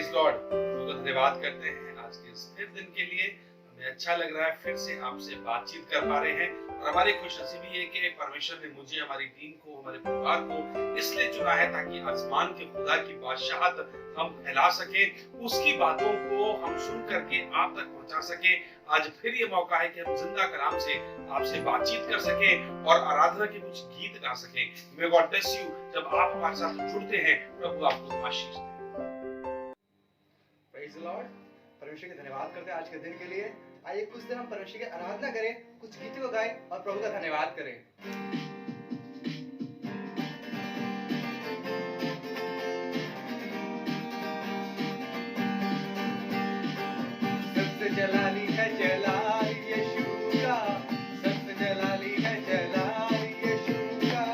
Praise Lord. तो धन्यवाद करते हैं आज के इस फिर दिन के लिए। हमें अच्छा लग रहा है फिर से आपसे बातचीत कर पा रहे हैं और हमारी खुशनसीबी है कि परमेश्वर ने मुझे, हमारी टीम को, हमारे परिवार को इसलिए चुना है ताकि आसमान के खुदा की बादशाहत हम फैला सके, उसकी बातों को हम सुन करके आप तक पहुंचा सके। आज फिर ये मौका है कि हम जिंदा कलाम से आपसे बातचीत कर सके और आराधना के कुछ गीत गा सके। May God bless you. जब आप हमारे साथ जुड़ते हैं, प्रभु आपको आशीष दे। Praise the Lord. परमेश्वर के धन्यवाद करते हैं आज के दिन के लिए। आइए कुछ देर हम परमेश्वर की आराधना करें, कुछ गीतों को गाएं और प्रभु का धन्यवाद करें। सबसे जलाली है जलाल यीशु का, सबसे जलाली है जलाल यीशु का,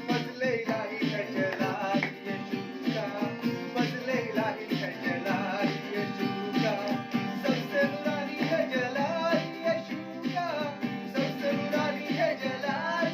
फजले इलाही है जलाल यीशु का, फजले इलाही है जलाल यीशु का, सबसे नुरानी है जलाल यीशु का, सबसे नुरानी है जलाल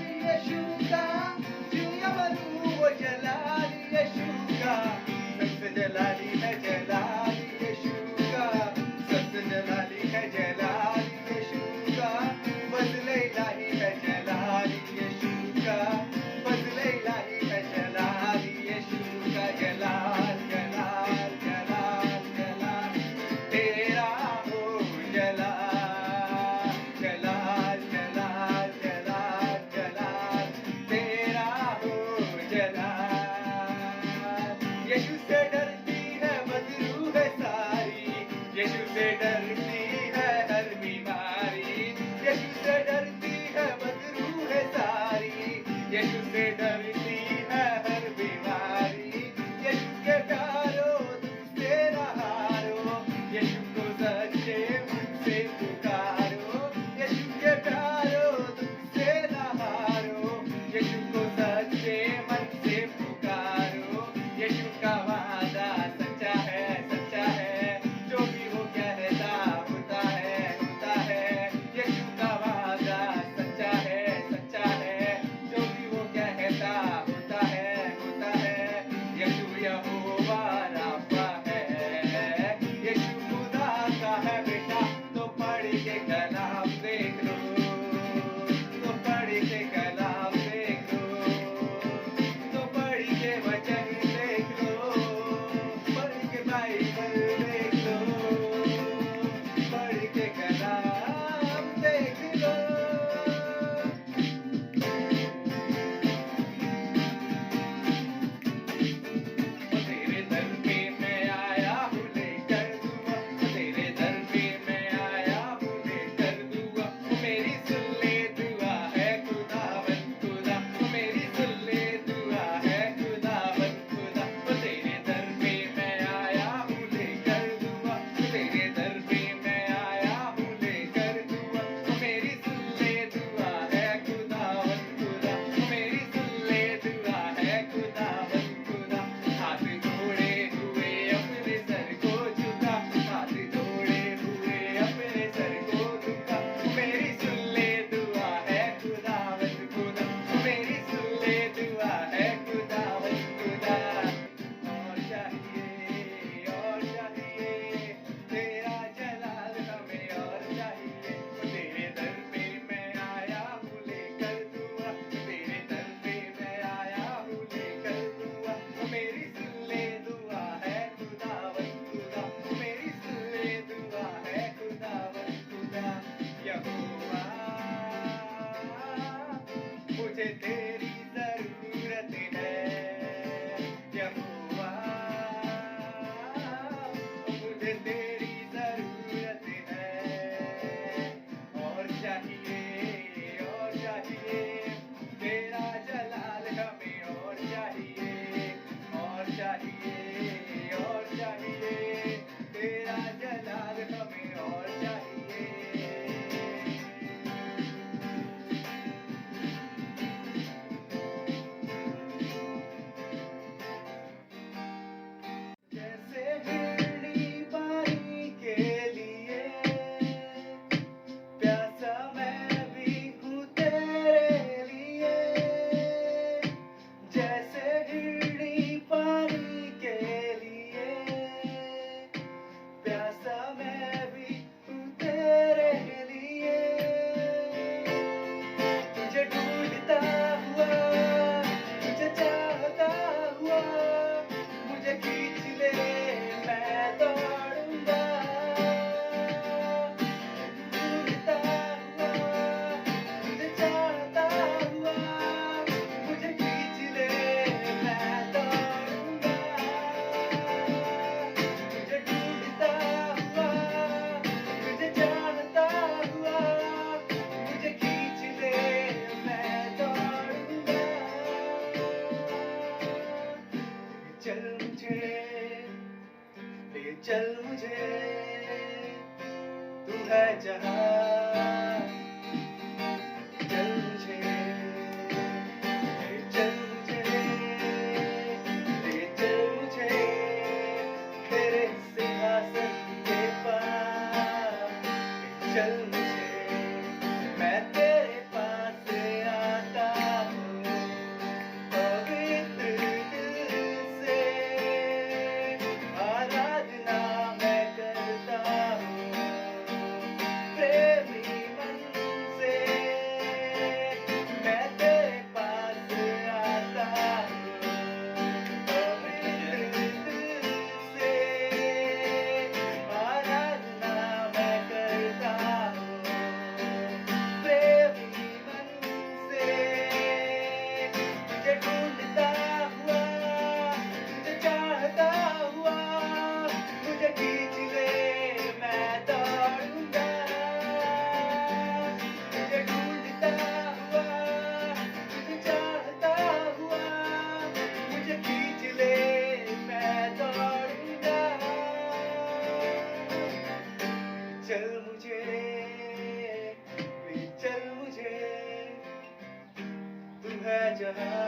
है जहाँ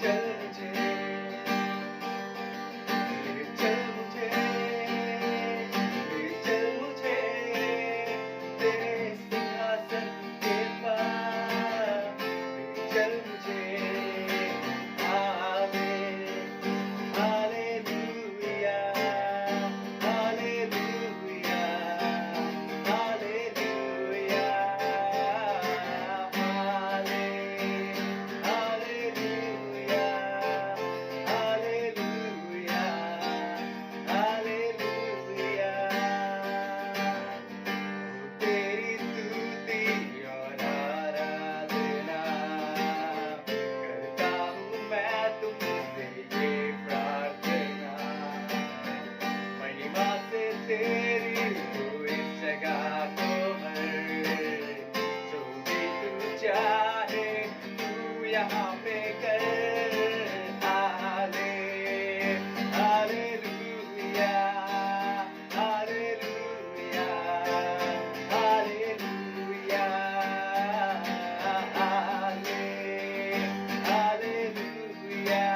चल मुझे चल मुझे चल मुझे तेरे सिंहासन के पास चल मुझे hallelujah hallelujah hallelujah hallelujah hallelujah hallelujah तेरी स्तुति और आराधना करता हूँ मैं तुमसे ये प्रार्थना महिमा से तेरी हो इस जगह को भर जो भी तू चाहे तू यहाँ पे कर hallelujah hallelujah hallelujah hallelujah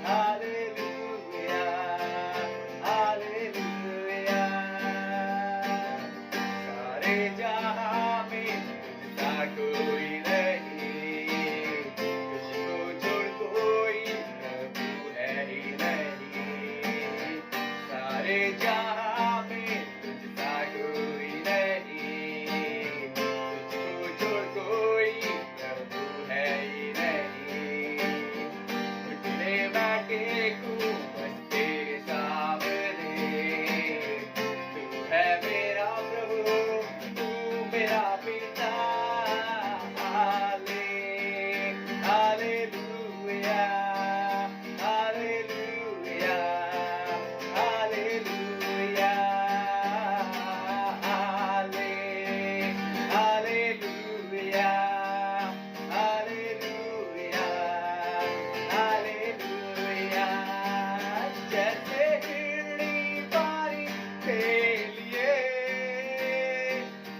hallelujah hallelujah सारे जहां में तुझसा कोई नहीं तुझको छोड़ कोई प्रभु है ही नहीं सारे जहां में तुझसा कोई नहीं तुझको छोड़ कोई प्रभु है ही नहीं घुटने बैठे को बस तेरे सामने तू है मेरा प्रभु तू मेरा पिता hallelujah hallelujah hallelujah hallelujah hallelujah hallelujah जैसे हिरनी पानी के लिए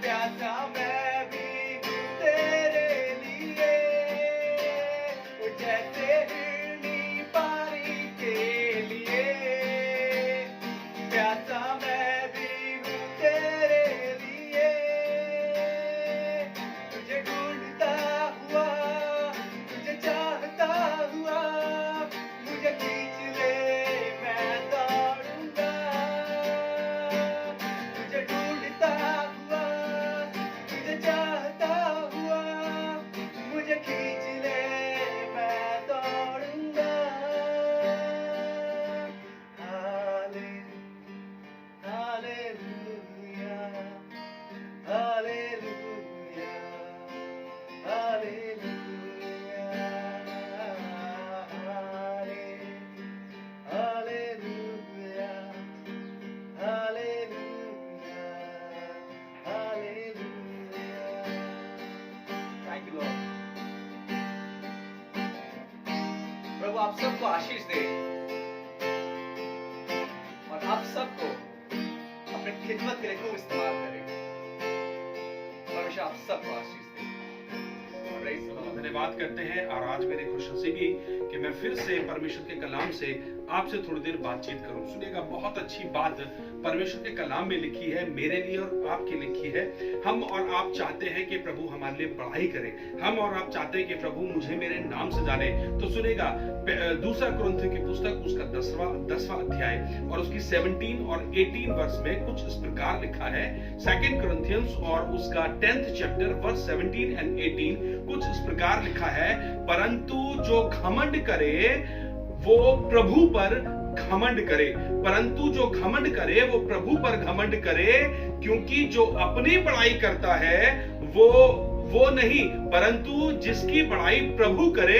प्यासा मैं भी हूँ तेरे लिए जैसे हिरनी पानी के लिए प्यासा मैं भी हूँ तेरे लिए तुझे ढूंढता हुआ तुझे चाहता हुआ मुझे खींच ले मैं दौड़ूंगा तुझे ढूंढता हुआ तुझे चाहता हुआ मुझे खींच ले मैं दौड़ूंगा hallelujah hallelujah hallelujah hallelujah hallelujah hallelujah thank you Lord प्रभु आप सबको आशीष दे और आप सबको अपने खिदमत के लिए खूब इस्तेमाल करें परमेश्वर आप सबको आशीष दे Praise the Lord. धन्यवाद करते हैं और आज मेरी खुश नसीबी कि मैं फिर से परमेश्वर के कलाम से आपसे थोड़ी देर बातचीत करूं। सुनिएगा, बहुत अच्छी बात परमेश्वर के कलाम में लिखी है, मेरे लिए और आपके लिखी है। हम और आप चाहते हैं कि प्रभु हमारे लिए बढ़ाई करे, हम और आप चाहते हैं कि प्रभु मुझे मेरे नाम से जाने। तो सुनेगा, दूसरा कुरिन्थियों की पुस्तक उसका 10वां अध्याय और उसकी 17 और 18 वर्ष में कुछ इस प्रकार लिखा है। 2 Corinthians और उसका 10th chapter verse 17 and 18 कुछ इस प्रकार लिखा है, परंतु जो घमंड करे वो प्रभु पर घमंड करे, परंतु जो घमंड करे वो प्रभु पर घमंड करे, क्योंकि जो अपनी बड़ाई करता है वो नहीं, परंतु जिसकी बड़ाई प्रभु करे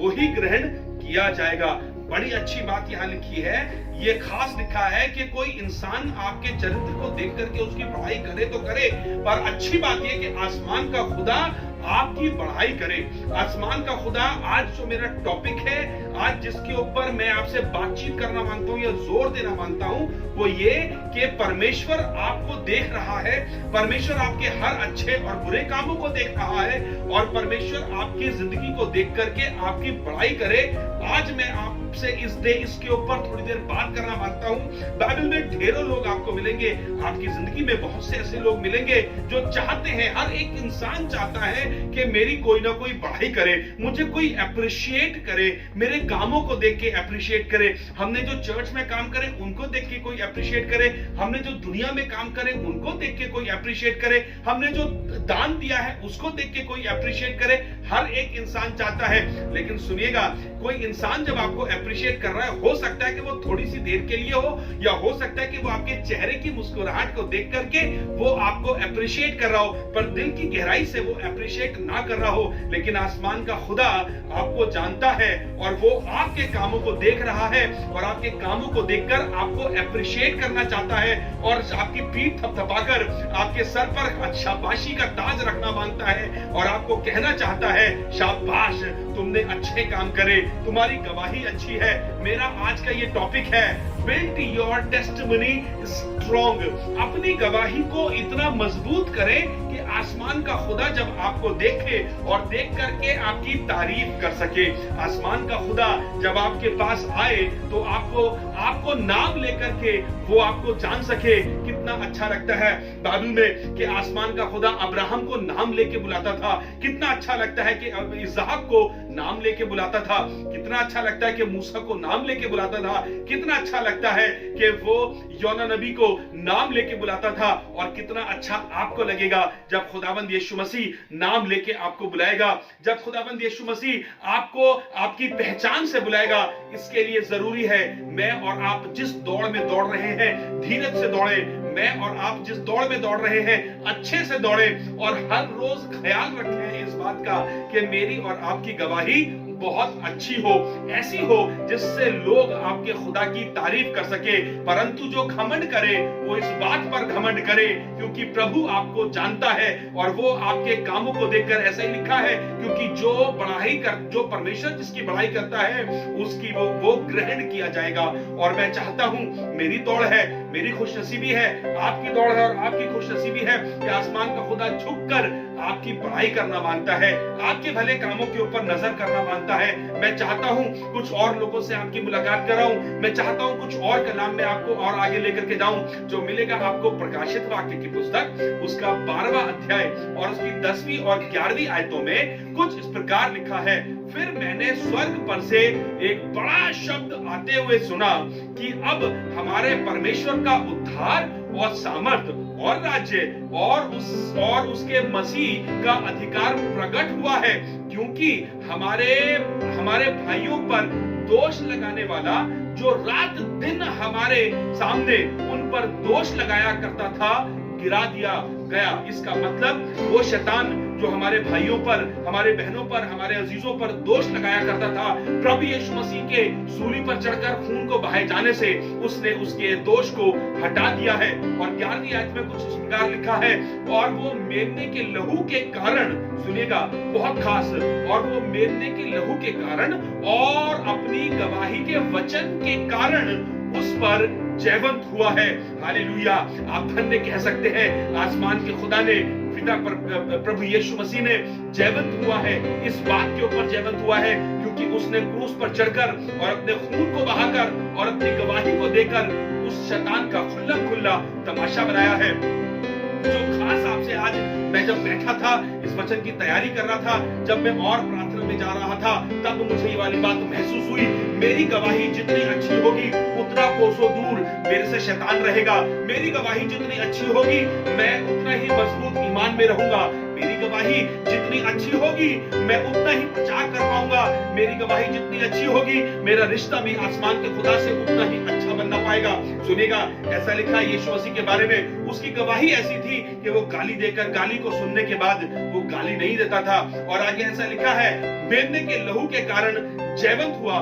वही ग्रहण किया जाएगा। बड़ी अच्छी बात यहाँ लिखी है, ये खास लिखा है कि कोई इंसान आपके चरित्र को देख करके उसकी बड़ाई करे तो करे, पर अच्छी बात यह कि आसमान का खुदा आपकी बढ़ाई करे। आसमान का खुदा, आज जो मेरा टॉपिक है, आज जिसके ऊपर मैं आपसे बातचीत करना मांगता हूं या जोर देना मांगता हूं, वो ये कि परमेश्वर आपको देख रहा है, परमेश्वर आपके हर अच्छे और बुरे कामों को देख रहा है, और परमेश्वर आपकी जिंदगी को देख करके आपकी बढ़ाई करे। आज मैं आपसे इसके ऊपर थोड़ी देर बात करना मांगता हूं। बाइबल में ढेरों लोग आपको मिलेंगे, आपकी जिंदगी में बहुत से ऐसे लोग मिलेंगे जो चाहते हैं, हर एक इंसान चाहता है कि मेरी कोई ना कोई बढ़ाई करे, मुझे कोई अप्रिशिएट करे, मेरे कामों को देख के अप्रिशिएट करे। हमने जो चर्च में काम करे उनको देख के कोई अप्रिशिएट करे, हमने जो दुनिया में काम करे उनको देख के कोई अप्रिशिएट करे, हमने जो दान दिया है उसको देख के कोई अप्रिशिएट करे। हर एक इंसान चाहता है। लेकिन सुनिएगा, कोई इंसान जब आपको अप्रिशिएट कर रहा है, हो सकता है कि वो थोड़ी सी देर के लिए हो, या हो सकता है कि वो आपके चेहरे की मुस्कुराहट को देख करके वो आपको अप्रिशिएट कर रहा हो, पर दिल की गहराई से वो अप्रिशिएट ना कर रहा हो। लेकिन आसमान का खुदा आपको जानता है और वो आपके कामों को देख रहा है, और आपके कामों को देखकर आपको अप्रिशिएट करना चाहता है, और आपकी पीठ थपथपाकर आपके सर पर शाबाशी का ताज रखना मांगता है, और आपको कहना चाहता है, शाबाश, तुमने अच्छे काम करे, तुम्हारी गवाही अच्छी है। मेरा आज का ये टॉपिक है, बिल्ड योर टेस्टिमनी स्ट्रॉन्ग। अपनी गवाही को इतना मजबूत करें कि आसमान का खुदा जब आपको देखे और देख करके आपकी तारीफ कर सके। आसमान का खुदा जब आपके पास आए तो आपको नाम लेकर के वो आपको जान सके। कितना अच्छा लगता है बाइबल में कि आसमान का खुदा अब्राहम को नाम लेके बुलाता था। कितना अच्छा लगता है कि इसहाक को नाम लेके बुलाता था। कितना अच्छा लगता है कि मूसा को नाम लेके बुलाता था। कितना अच्छा लगता है कि वो योना नबी को नाम लेके बुलाता था। और कितना अच्छा आपको लगेगा जब खुदाबंद यीशु मसीह नाम लेके आपको बुलाएगा, जब खुदाबंद यीशु मसीह आपको आपकी पहचान से बुलाएगा। इसके लिए जरूरी है मैं और आप जिस दौड़ में दौड़ रहे हैं, धीरज से दौड़े। मैं और आप जिस दौड़ में दौड़ रहे हैं, अच्छे से दौड़े, और हर रोज ख्याल रखें इस बात का कि मेरी और आपकी गवाही बहुत अच्छी हो, ऐसी हो जिससे लोग आपके खुदा की तारीफ कर सके। परंतु जो घमंड करे वो इस बात पर घमंड करे क्योंकि प्रभु आपको जानता है, और वो आपके कामों को देखकर ऐसा ही लिखा है, क्योंकि जो परमेश्वर जिसकी बढ़ाई करता है उसकी वो ग्रहण किया जाएगा। और मैं चाहता हूं, मेरी दौड़ है, मेरी खुशनसीबी है, आपकी दौड़ है और आपकी खुशनसीबी है कि आसमान का खुदा झुककर आपकी बढ़ाई करना मांगता है, आपके भले कामों के ऊपर नजर करना मांगता है। मैं चाहता हूं कुछ और लोगों से आपकी मुलाकात कराऊं, मैं चाहता हूं कुछ और कलाम में आपको और आगे लेकर के जाऊं। जो मिलेगा आपको प्रकाशित वाक्य की पुस्तक उसका 12वां अध्याय और उसकी 10वीं और 11वीं आयतों में कुछ इस प्रकार लिखा है, फिर मैंने स्वर्ग पर से एक बड़ा शब्द आते हुए सुना कि अब हमारे परमेश्वर का उद्धार और सामर्थ और राज्य और उसके मसीह का अधिकार प्रकट हुआ है, क्योंकि हमारे भाइयों पर दोष लगाने वाला जो रात दिन हमारे सामने उन पर दोष लगाया करता था, गिरा दिया गया। इसका मतलब वो शैतान जो हमारे भाइयों पर, हमारे बहनों पर, हमारे अजीजों पर दोष लगाया करता था, प्रभु यीशु मसीह के सूली पर चढ़कर खून को बहाए जाने से उसने उसके दोष को हटा दिया है। और 11वीं आयत में कुछ इस प्रकार लिखा है, और वो मेमने के लहू के कारण, सुनिएगा बहुत खास, और वो मेमने के लहू के कारण और अपनी गवाही के वचन के कारण उस पर जयवंत हुआ है। हालेलुया। आप धन्य कह सकते हैं, आसमान के खुदा ने, पिता प्रभु यीशु मसीह ने जयवंत हुआ है। इस बात के ऊपर जयवंत हुआ है क्योंकि उसने क्रूस पर चढ़कर और अपने खून को बहाकर और अपनी गवाही को देकर उस शैतान का खुल्ला तमाशा बनाया है। जो खास आपसे आज मैं जब बैठा था, इस वचन की तैयारी कर रहा था, जब मैं और प्रार्थना में जा रहा था, तब मुझे ये वाली बात महसूस हुई, मेरी गवाही जितनी अच्छी होगी उतना कोसों दूर मेरे से शैतान रहेगा। मेरी गवाही जितनी अच्छी होगी मैं उतना ही मजबूत ईमान में रहूंगा। मेरी गवाही जितनी अच्छी होगी मैं उतना ही प्रचार कर पाऊंगा। मेरी गवाही जितनी अच्छी होगी मेरा रिश्ता भी आसमान के खुदा से उतना ही अच्छा बनना पाएगा। सुनिएगा, ऐसा लिखा है यीशु मसीह के बारे में, उसकी गवाही ऐसी थी कि वो गाली देकर, गाली को सुनने के बाद वो गाली नहीं देता था। और आगे ऐसा लिखा है, मेमने के लहू के कारण जयवंत हुआ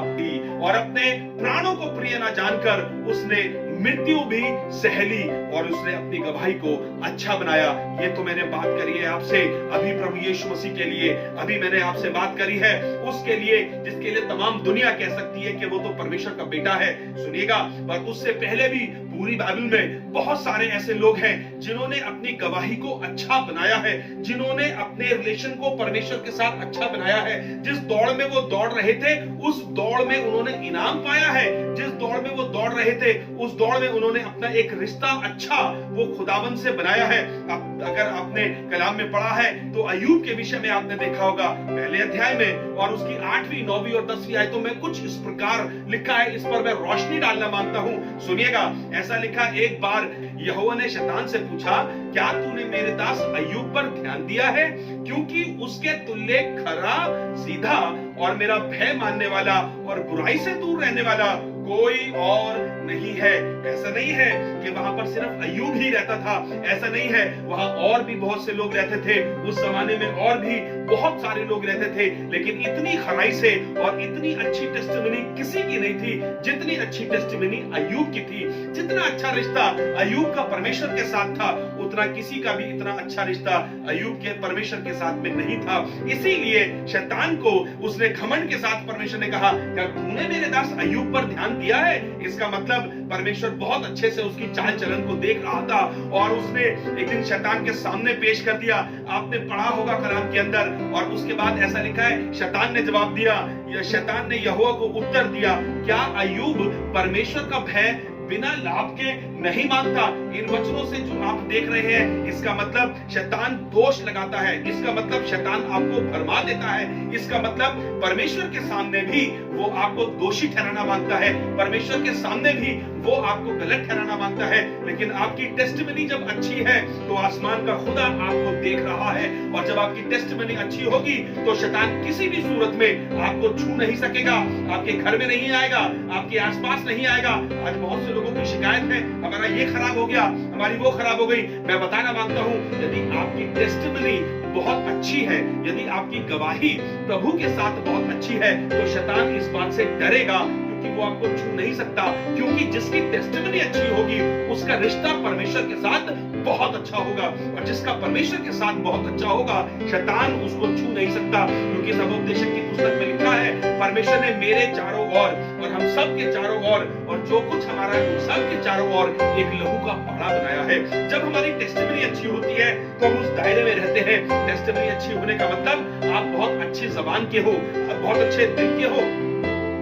और अपने प्राणों को प्रिय ना जानकर उसने मृत्यु भी सह ली और उसने अपनी गवाही को अच्छा बनाया। ये तो मैंने बात करी है आपसे अभी प्रभु यीशु मसीह के लिए, अभी मैंने आपसे बात करी है उसके लिए जिसके लिए तमाम दुनिया कह सकती है कि वो तो परमेश्वर का बेटा है। सुनिएगा, पर उससे पहले भी पूरी बाइबल में बहुत सारे ऐसे लोग हैं जिन्होंने अपनी गवाही को अच्छा बनाया है, जिन्होंने अपने रिलेशन को परमेश्वर के साथ अच्छा बनाया है। जिस दौड़ में वो दौड़ रहे थे उस दौड़ में उन्होंने इनाम पाया है, जिस दौड़ में वो दौड़ रहे थे उस दौड़ में उन्होंने अपना एक रिश्ता अच्छा वो खुदावंद से बनाया है। अब अगर आपने कलाम में पढ़ा है तो अय्यूब के विषय में आपने देखा होगा पहले अध्याय में और उसकी 8वीं 9वीं और 10वीं आयतों में कुछ इस प्रकार लिखा है। इस पर मैं रोशनी डालना मांगता हूं। सुनिएगा, ऐसा लिखा, एक बार यहोवा ने शैतान से पूछा, क्या तूने मेरे दास अय्यूब पर ध्यान दिया है? क्योंकि उसके तुल्य खरा, सीधा और मेरा भय मानने वाला और बुराई से दूर रहने वाला कोई और नहीं है। ऐसा नहीं है कि वहां पर सिर्फ अय्यूब ही रहता था, ऐसा नहीं है, वहां और भी बहुत से लोग रहते थे। उस जमाने में और भी बहुत सारे लोग रहते थे, लेकिन इतनी खराई से और इतनी अच्छी टेस्टिमनी किसी की नहीं थी जितनी अच्छी टेस्टिमनी अय्यूब की थी। जितना अच्छा रिश्ता अय्यूब का परमेश्वर के साथ था उतना किसी का भी इतना अच्छा रिश्ता अय्यूब के परमेश्वर के साथ में नहीं था। इसीलिए शैतान को उसने घमंड के साथ परमेश्वर ने कहा, क्या तूने मेरे दास अय्यूब पर ध्यान दिया है? इसका मतलब परमेश्वर बहुत अच्छे से उसकी चाल चलन को देख रहा था और उसने एक दिन शैतान के सामने पेश कर दिया। आपने पढ़ा होगा कलाम के अंदर, और उसके बाद ऐसा लिखा है, शैतान ने जवाब दिया, या शैतान ने यहोवा को उत्तर दिया, क्या अय्यूब परमेश्वर का भय बिना लाभ के नहीं मानता? इन वचनों से जो आप देख रहे हैं, इसका मतलब शैतान दोष लगाता है, इसका मतलब शैतान आपको भरमा देता है, इसका मतलब परमेश्वर के सामने भी वो आपको दोषी ठहराना मांगता है, परमेश्वर के सामने भी वो आपको गलत ठहराना मांगता है। लेकिन आपकी टेस्टिमनी जब अच्छी है तो आसमान का खुदा आपको देख रहा है, और जब आपकी टेस्टिमनी अच्छी होगी तो शैतान किसी भी सूरत में आपको छू नहीं सकेगा, आपके घर में नहीं आएगा, आपके आसपास नहीं आएगा। आज बहुत से लोगों की शिकायत है, हमारा ये खराब हो गया, हमारी वो खराब हो गई। मैं बताना मांगता हूं, यदि आपकी टेस्टिमनी बहुत अच्छी है, यदि आपकी गवाही प्रभु के साथ बहुत अच्छी है, तो शैतान इस बात से डरेगा कि वो आपको छू नहीं सकता, क्योंकि जिसकी टेस्टिमनी अच्छी होगी उसका रिश्ता परमेश्वर के साथ बहुत अच्छा होगा, और जिसका परमेश्वर के साथ बहुत अच्छा होगा शैतान उसको छू नहीं सकता। क्योंकि सबोपदेशक की पुस्तक में लिखा है, परमेश्वर ने मेरे चारों ओर और हम सब के चारों ओर और जो कुछ हमारा है सब के चारों ओर एक लहू का पहाड़ा बनाया है। जब हमारी टेस्टिमनी अच्छी होती है तो हम उस दायरे में रहते हैं। टेस्टिमनी अच्छी होने का मतलब आप बहुत अच्छी जबान के हो, आप बहुत अच्छे दिल के हो,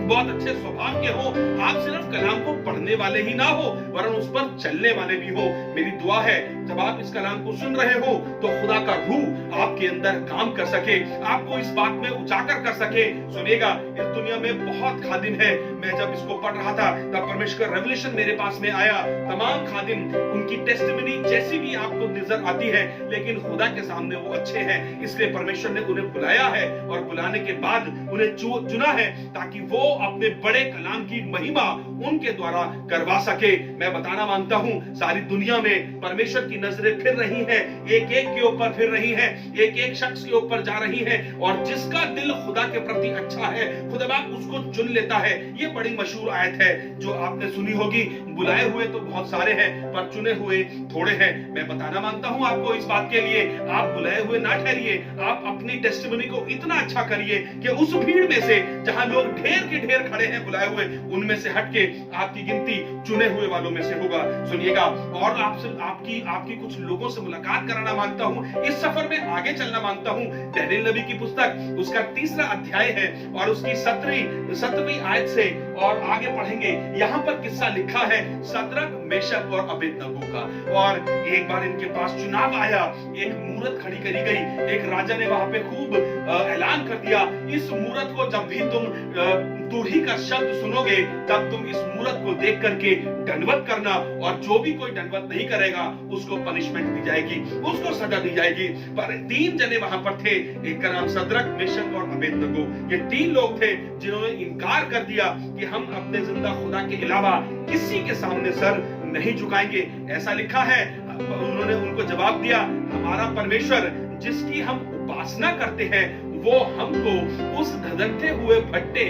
बहुत अच्छे स्वभाव के हो, आप सिर्फ कलाम को पढ़ने वाले ही ना हो वरन उस पर चलने वाले भी हो। मेरी दुआ है जब आप इस कलाम को सुन रहे हो तो खुदा का रूह आपके अंदर काम कर सके, आपको इस बात में उजागर कर सके। सुनिएगा, इस दुनिया में बहुत खादिम है। मैं जब इसको पढ़ रहा था तब परमेश्वर का रेवलेशन मेरे पास में आया। तमाम खादिम, उनकी टेस्टिमनी जैसी भी आपको नजर आती है, लेकिन खुदा के सामने वो अच्छे हैं, इसलिए परमेश्वर ने उन्हें बुलाया है और बुलाने के बाद उन्हें चुना है ताकि वो अपने बड़े कलाम की महिमा उनके द्वारा करवा सके। मैं बताना मांगता हूं, सारी दुनिया में परमेश्वर की नजरें फिर रही हैं, एक एक के ऊपर फिर रही हैं, एक एक शख्स के ऊपर जा रही हैं, और जिसका दिल खुदा के प्रति अच्छा है खुदा बाप उसको चुन लेता है। ये बड़ी मशहूर आयत है जो आपने सुनी होगी, बुलाए हुए तो बहुत सारे हैं पर चुने हुए थोड़े हैं। मैं बताना मांगता हूं आपको इस बात के लिए, आप बुलाए हुए ना ठहरिए, आप अपनी टेस्टिमनी को इतना अच्छा करिए कि उस भीड़ में से जहां लोग ढेर के ढेर खड़े हैं बुलाए हुए, उनमें से हटके आपकी गिनती चुने हुए वालों में से होगा। सुनिएगा, और आपसे आपकी कुछ लोगों से मुलाकात कराना मांगता हूं, इस सफर में आगे चलना मांगता हूं। दानियेल नबी की पुस्तक उसका 3रा अध्याय है और उसकी 17वीं आयत से और आगे पढ़ेंगे। यहाँ पर किस्सा लिखा है सद्रक, मेशक और अबेदनगो का। और एक बार इनके पास चुनाव आया, एक मूरत खड़ी करी गई, एक राजा ने वहां पे खूब ऐलान कर दिया, इस मूरत को जब भी तुम तुरही का शब्द सुनोगे तब तुम इस मूरत को देख करके दंडवत करना, और जो भी कोई दंडवत नहीं करेगा उसको पनिशमेंट दी जाएगी, उसको सजा दी जाएगी। पर 3 जने वहां पर थे, एक का नाम सद्रक, मेशक और अबेदनगो। ये 3 लोग थे जिन्होंने इनकार कर दिया कि हम अपने जिंदा खुदा के अलावा किसी के सामने सर नहीं झुकाएंगे। ऐसा लिखा है, उन्होंने उनको जवाब दिया, हमारा परमेश्वर जिसकी हम उपासना करते हैं वो हमको उस धधकते हुए भट्टे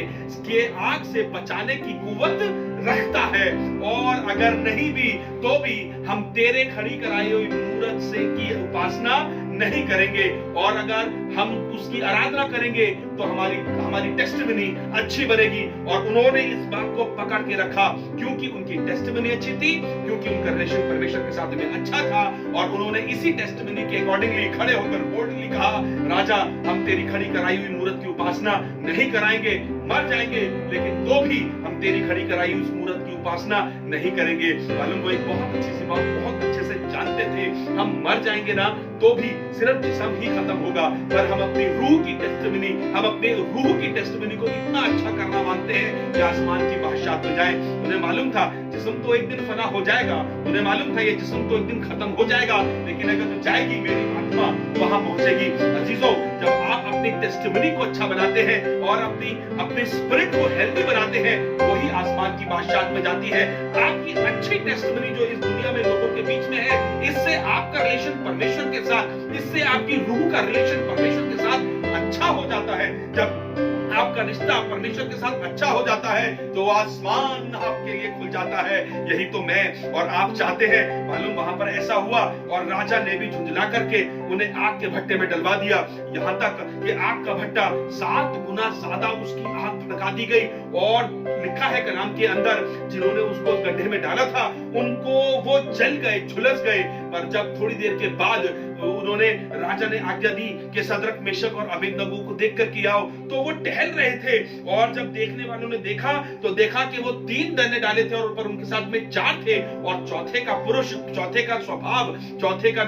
के आग से बचाने की कुव्वत रखता है। और अगर नहीं भी तो भी हम तेरे खड़ी कराई हुई मूरत से की उपासना नहीं करेंगे। और अगर हम उसकी आराधना करेंगे तो हमारी टेस्टिमनी अच्छी बनेगी। और उन्होंने इस बात को पकड़ के रखा क्योंकि उनकी टेस्टिमनी अच्छी थी, क्योंकि उनका रिलेशन परमेश्वर के साथ में अच्छा था। और उन्होंने इसी टेस्टिमनी के अकॉर्डिंगली खड़े होकर बोल्डली कहा, राजा हम तेरी खड़ी कराई हुई मूरत की उपासना नहीं कराएंगे, मर जाएंगे लेकिन तो भी हम तेरी खड़ी कराई हुई उस मूरत की उपासना नहीं करेंगे। मालूम वो एक बहुत अच्छी सी बात बहुत अच्छे से जानते थे, हम मर जाएंगे ना तो भी सिर्फ जिस्म ही खत्म होगा, पर हम अपनी रूह की टेस्टिमनी को इतना अच्छा करना मानते हैं कि आसमान की बादशाहत में जाए। उन्हें मालूम था जिस्म तो एक दिन फना हो जाएगा, उन्हें मालूम था ये जिस्म तो एक दिन खत्म हो जाएगा, लेकिन अगर तो जाएगी मेरी आत्मा वहां पहुंचेगी। अजीजों, जब आप अपनी टेस्टिमनी को अच्छा बनाते हैं और अपने स्पिरिट को हेल्दी बनाते हैं, वही आसमान की बादशाहत में जाती है। आपकी अच्छी टेस्टिमनी जो इस दुनिया में लोगों के बीच में है, इससे आपका रिलेशन परमेश्वर के साथ, इससे आपकी रूह का रिलेशन परमेश्वर के साथ अच्छा हो जाता है। जब आपका रिश्ता परमेश्वर के साथ अच्छा हो जाता है तो आसमान आपके लिए खुल जाता है। यही तो मैं और आप चाहते हैं। मालूम वहां पर ऐसा हुआ और राजा ने भी झुंझला करके उन्हें आग के भट्टे में डलवा दिया, यहां तक कि आग का भट्टा 7 गुना ज्यादा उसकी आग लगा दी गई। और लिखा है कलाम के अंदर, जिन्होंने उसको गड्ढे में डाला था उनको वो जल गए, झुलस गए। पर जब थोड़ी देर के बाद उन्होंने राजा ने आज्ञा दी कि सदरक मेशक और अबेदनगो को देख कर किया हो, तो वो टहल रहे थे। और जब देखने वालों ने देखा तो देखा कि वो 3 डंडे डाले थे और ऊपर उनके साथ में 4 थे। और चौथे का पुरुष, चौथे का स्वभाव, चौथे का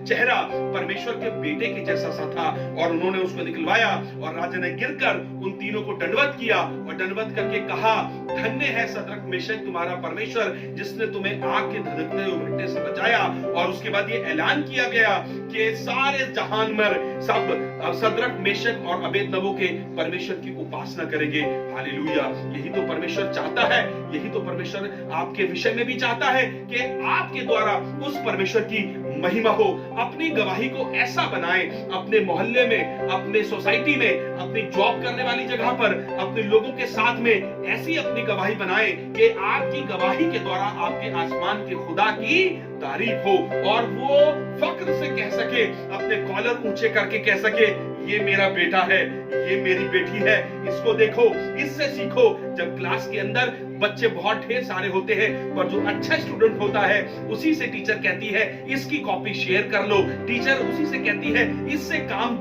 चेहरा परमेश्वर के बेटे के जैसा सा था। और उन्होंने उसको निकलवाया और राजा ने गिरकर उन तीनों को दंडवत किया और दंडवत करके कहा, धन्य है सदरक मेशक तुम्हारा परमेश्वर जिसने तुम्हें आग के धधकते हुए भट्टे से बचाया। और उसके बाद ये ऐलान किया गया कि सारे जहान में सब सदरक मेशक और अबेदनगो के परमेश्वर की उपासना करेंगे। हालेलुया। यही तो परमेश्वर चाहता है, यही तो परमेश्वर आपके विषय में भी चाहता है कि आपके द्वारा उस परमेश्वर की महिमा हो। अपनी गवाही को ऐसा बनाएं, अपने मोहल्ले में, अपने सोसाइटी में, अपनी जॉब करने वाली जगह पर, अपने लोगों के साथ में ऐसी अपनी गवाही बनाएं कि आपकी गवाही के द्वारा आपके आसमान के खुदा की तारीफ हो और वो फक्र से कह सके, अपने कॉलर ऊंचे करके कह सके, ये मेरा बेटा है, ये मेरी बेटी है, इसको देखो, इससे सीखो। जब क्लास के अंदर बच्चे बहुत ढेर सारे होते हैं, पर जो अच्छा स्टूडेंट होता है उसी से टीचर कहती है इसकी कॉपी शेयर कर लो, टीचर उसी से कहती है इससे काम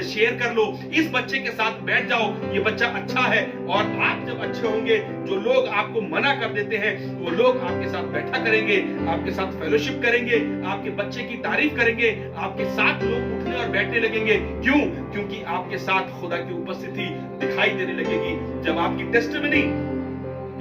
शेयर कर लो, इस बच्चे के साथ बैठ जाओ, ये बच्चा अच्छा है। और आप जब अच्छे होंगे, जो लोग आपको मना कर देते हैं वो लोग आपके साथ बैठा करेंगे, आपके साथ फेलोशिप करेंगे, आपके बच्चे की तारीफ करेंगे, आपके साथ लोग उठने और बैठने लगेंगे। क्यों? क्योंकि आपके साथ खुदा की उपस्थिति दिखाई देने लगेगी। जब आपकी टेस्टिमनी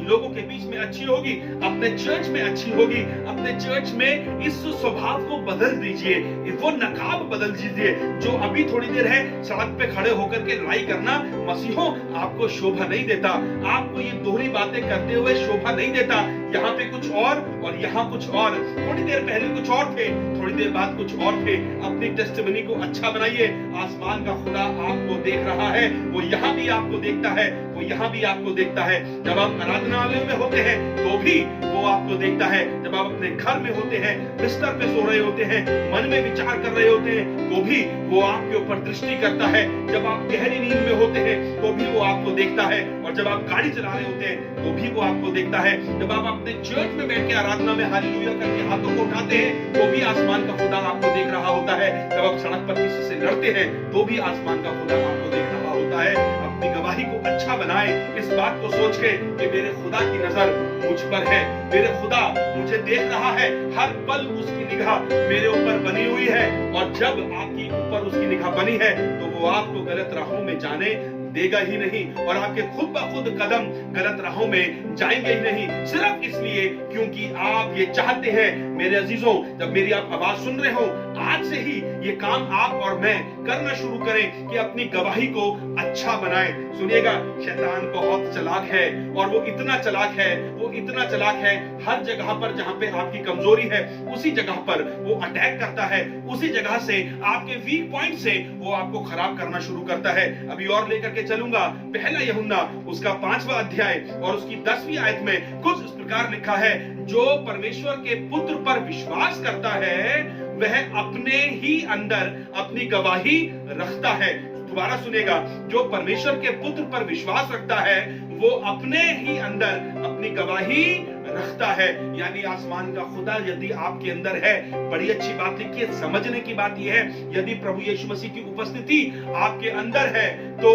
लोगों के बीच में अच्छी होगी, अपने चर्च में अच्छी होगी, अपने चर्च में इस स्वभाव को बदल दीजिए, वो नकाब बदल दीजिए। जो अभी थोड़ी देर है सड़क पे खड़े होकर के लड़ाई करना, मसीहों आपको शोभा नहीं देता, आपको ये दोहरी बातें करते हुए शोभा नहीं देता। यहाँ पे कुछ और यहाँ कुछ और, थोड़ी देर पहले कुछ और थे, थोड़ी देर बाद कुछ और थे। अपनी टेस्टिमनी को अच्छा बनाइए। आसमान का खुदा आपको देख रहा है, वो यहाँ भी आपको देखता है, वो यहाँ भी आपको देखता है। जब आप आराधनालय में होते हैं तो भी वो आपको देखता है, जब आप अपने घर में होते हैं, बिस्तर पे सो रहे होते हैं, मन में विचार कर रहे होते हैं, तो भी वो आपके ऊपर दृष्टि करता है। जब आप गहरी नींद में होते हैं तो भी वो आपको देखता है, और जब आप गाड़ी चला रहे होते हैं तो भी वो आपको देखता है। जब आप अपने चर्च में बैठ के आराधना में हालेलुया करके हाथों को उठाते हैं तो भी आसमान का खुदा आपको देख रहा होता है। जब आप सड़क पर किसी से लड़ते हैं तो भी आसमान का खुदा आपको देख रहा होता है। अपनी गवाही को अच्छा बनाए, इस बात को सोच के कि मेरे खुदा की नजर मुझ पर है, मेरे खुदा मुझे देख रहा है, हर पल उसकी निगाह मेरे ऊपर बनी हुई है। और जब आपकी ऊपर उसकी निगाह बनी है तो वो आपको गलत राहों में जाने देगा ही नहीं, और आपके खुद ब खुद कदम गलत राहों में जाएंगे ही नहीं, सिर्फ इसलिए क्योंकि आप ये चाहते हैं। मेरे अजीजों, जब मेरी आप आवाज सुन रहे हो, आज से ही ये काम आप और मैं करना शुरू करें कि अपनी गवाही को अच्छा बनाएं। सुनिएगा, शैतान बहुत चालाक है और वो इतना चालाक है, हर जगह पर जहां पे आपकी कमजोरी है उसी जगह पर वो अटैक करता है, उसी जगह से आपके वीक पॉइंट से वो आपको खराब करना शुरू करता है। अभी और लेकर के चलूंगा, पहला यूहन्ना उसका 5वां अध्याय और उसकी 10वीं आयत में कुछ इस प्रकार लिखा है, जो परमेश्वर के पुत्र पर विश्वास करता है वह अपने ही अंदर अपनी गवाही रखता है। दोबारा सुनेगा, जो परमेश्वर के पुत्र पर विश्वास रखता है वो अपने ही अंदर अपनी गवाही रखता है। यानी आसमान का खुदा यदि आपके अंदर है, बड़ी अच्छी बात लिखी है, समझने की बात यह है, यदि प्रभु यीशु मसीह की उपस्थिति आपके अंदर है तो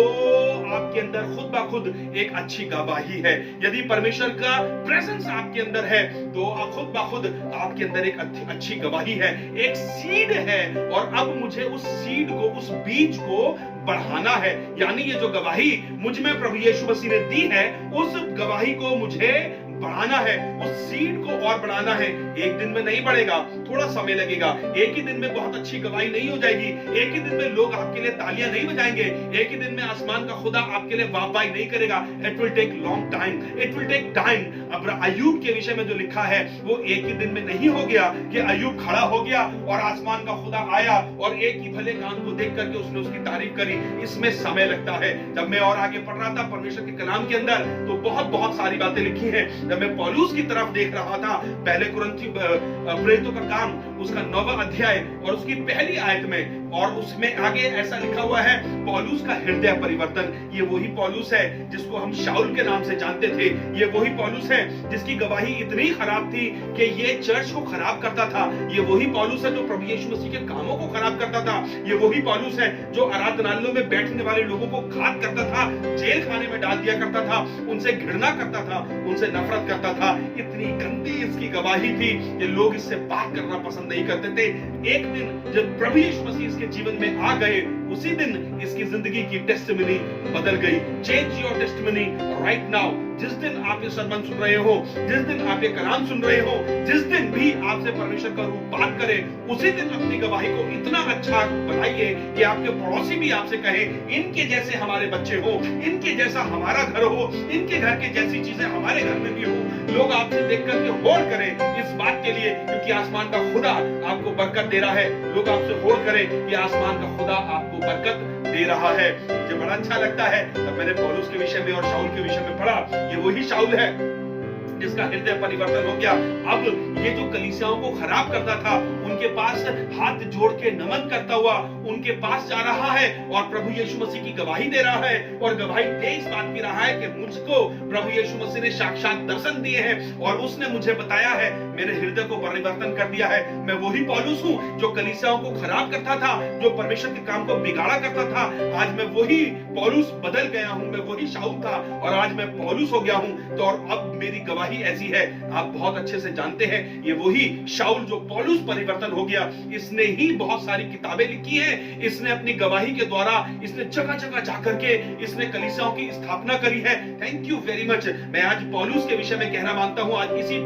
आपके अंदर खुद ब खुद एक अच्छी गवाही है। यदि परमेश्वर का प्रेजेंस आपके अंदर है तो खुद ब खुद आपके अंदर एक अच्छी गवाही है, एक सीड है। और अब मुझे उस सीड को, उस बीज को बढ़ाना है। यानी ये जो गवाही मुझ में प्रभु यीशु मसीह ने दी है, उस गवाही को मुझे बढ़ाना है, उस सीड को और बढ़ाना है। एक दिन में नहीं बढ़ेगा, थोड़ा समय लगेगा। एक ही दिन में बहुत अच्छी गवाही नहीं हो जाएगी, एक ही दिन में लोग आपके लिए तालियां नहीं बजाएंगे, एक ही दिन में आसमान का खुदा आपके लिए वाह-वाही नहीं करेगा। It will take long time, it will take time. अब अय्यूब के विषय में जो लिखा है वो एक ही दिन में नहीं हो गया कि अय्यूब खड़ा हो गया और आसमान का खुदा आया और एक ही भले काम को देख करके उसने उसकी तारीफ करी। इसमें समय लगता है। जब मैं और आगे पढ़ रहा था परमेश्वर के कलाम के अंदर तो बहुत सारी बातें लिखी हैं। जब मैं पौलुस की तरफ देख रहा था, पहले कुरिन्थी प्रेरितों का काम उसका 9वां अध्याय और उसकी पहली आयत में, और उसमें आगे ऐसा लिखा हुआ है, पौलुस का हृदय परिवर्तन। ये वही पौलुस है जिसको हम शाऊल के नाम से जानते थे। ये वही पौलुस है जिसकी गवाही इतनी खराब थी कि ये चर्च को खराब करता था। ये वही पौलुस है जो प्रभु यीशु मसीह के कामों को खराब करता था। ये वही पौलुस है जो आराधनालयों में बैठने वाले लोगों को घात करता था, जेल खाने में डाल दिया करता था, उनसे घृणा करता था, उनसे नफरत करता था। इतनी गंदी इसकी गवाही थी कि लोग इससे बात करना पसंद नहीं करते थे। एक दिन जब प्रभु यीशु मसीह इसके जीवन में आ गए, उसी दिन इसकी जिंदगी की टेस्टिमनी बदल गई। Change your testimony right now. जिस दिन आप ये सरमन सुन रहे हो, जिस दिन आप ये कलाम सुन रहे हो, जिस दिन भी आपसे परमेश्वर का रूप बात करे, उसी दिन अपनी गवाही को इतना अच्छा बनाइए कि आपके पड़ोसी भी आपसे कहे, इनके जैसे हमारे बच्चे हो, इनके जैसा हमारा घर हो, इनके घर के जैसी चीजें हमारे घर में भी हो। लोग आपसे देख करके होड़ करें इस बात के लिए, क्योंकि आसमान का खुदा आपको बरकत दे रहा है। लोग आपसे होड़ करें कि आसमान का खुदा आपको बरकत दे रहा है। मुझे बड़ा अच्छा लगता है। तब मैंने पौलुस के विषय में और शाऊल के विषय में पढ़ा, ये वही शाऊल है जिसका हृदय परिवर्तन हो गया। अब ये जो कलीसियाओं को खराब करता था, उनके पास हाथ जोड़ के नमन करता हुआ उनके पास जा रहा है और प्रभु यीशु मसीह की गवाही दे रहा है। और गवाही दे इस बात की रहा है कि मुझको प्रभु यीशु मसीह ने साक्षात दर्शन दिए हैं और उसने मुझे बताया है, मेरे हृदय को परिवर्तन कर दिया है। मैं वही पौलुस हूँ जो कलीसियाओं को खराब करता था, जो परमेश्वर के काम को बिगाड़ा करता था। आज मैं वही पौलुस बदल गया हूँ। मैं वही शाऊल था और आज मैं पौलुस हो गया हूँ। तो और अब मेरी गवाही ऐसी है, आप बहुत अच्छे से जानते हैं, ये वही शाऊल जो पौलुस परिवर्तन हो गया। इसने ही बहुत सारी किताबें लिखी हैं। इसने अपनी गवाही के द्वारा इसने जगह जगह जाकर के इसने कलीसियाओं की स्थापना करी है। Thank you very much. मैं आज पौलुस के विषय में कहना मांगता हूं, आज इसी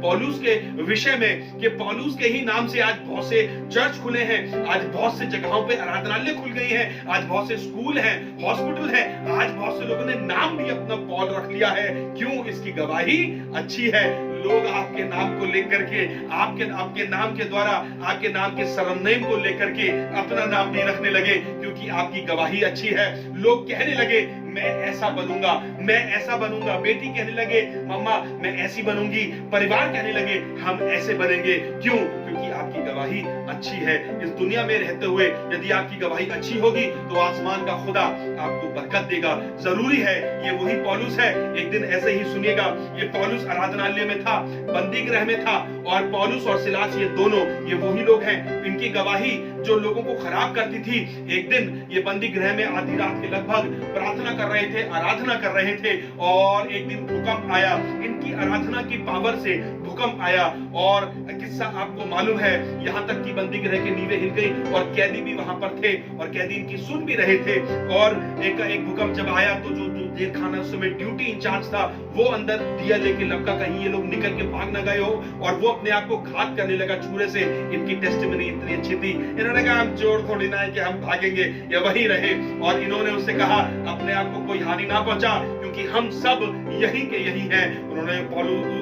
पौलुस के विषय में कि पौलुस के ही नाम से आज बहुत से चर्च खुले हैं, आज बहुत से जगहों पे आराधनालय खुल गई हैं, आज बहुत से स्कूल हैं, हॉस्पिटल हैं, आज बहुत से लोगों ने नाम भी अपना पौल रख लिया है। क्यों? इसकी गवाही अच्छी है। लोग आपके नाम को लेकर के, आपके नाम के द्वारा, आपके नाम के सरनेम को लेकर के अपना नाम भी रखने लगे, क्योंकि आपकी गवाही अच्छी है। लोग कहने लगे, मैं ऐसा बनूंगा, मैं ऐसा बनूंगा। बेटी कहने लगे, मम्मा मैं ऐसी बनूंगी। परिवार कहने लगे, हम ऐसे बनेंगे। क्यों? क्योंकि आपकी गवाही अच्छी है। इस दुनिया में रहते हुए यदि आपकी गवाही अच्छी होगी तो आसमान का खुदा आपको बरकत देगा। जरूरी है। ये वही पौलुस है। एक दिन ऐसे ही सुनिएगा, ये पौलुस आराधनालय में था, बंदी गृह में था, और पौलुस और सिलास ये दोनों ये वही लोग हैं। इनकी गवाही जो लोगों को खराब करती थी। एक दिन ये बंदी गृह में आधी रात के लगभग प्रार्थना कर रहे थे, आराधना कर रहे थे, और एक दिन भूकंप आया। इनकी आराधना की पावर से भूकंप आया और किस्सा आपको मालूम है, यहाँ तक कि बंदी गृह के नींवें हिल गई और कैदी भी वहां पर थे और कैदी इनकी सुन भी रहे थे। और एक भूकंप जब आया तो जो जेल खाना उस समय ड्यूटी इंचार्ज था वो अंदर दिया लेके लपका, कहीं ये लोग निकल के भाग न गए हो, और वो अपने आप को घात करने लगा छुरे से। इनकी टेस्टिमनी इतनी अच्छी थी, इन्होंने कहा हम चोर थोड़ी ना है कि हम भागेंगे या वहीं रहे, और इन्होंने उससे कहा अपने आप को कोई हानि ना पहुंचा क्योंकि हम सब यहीं के यहीं हैं। उन्होंने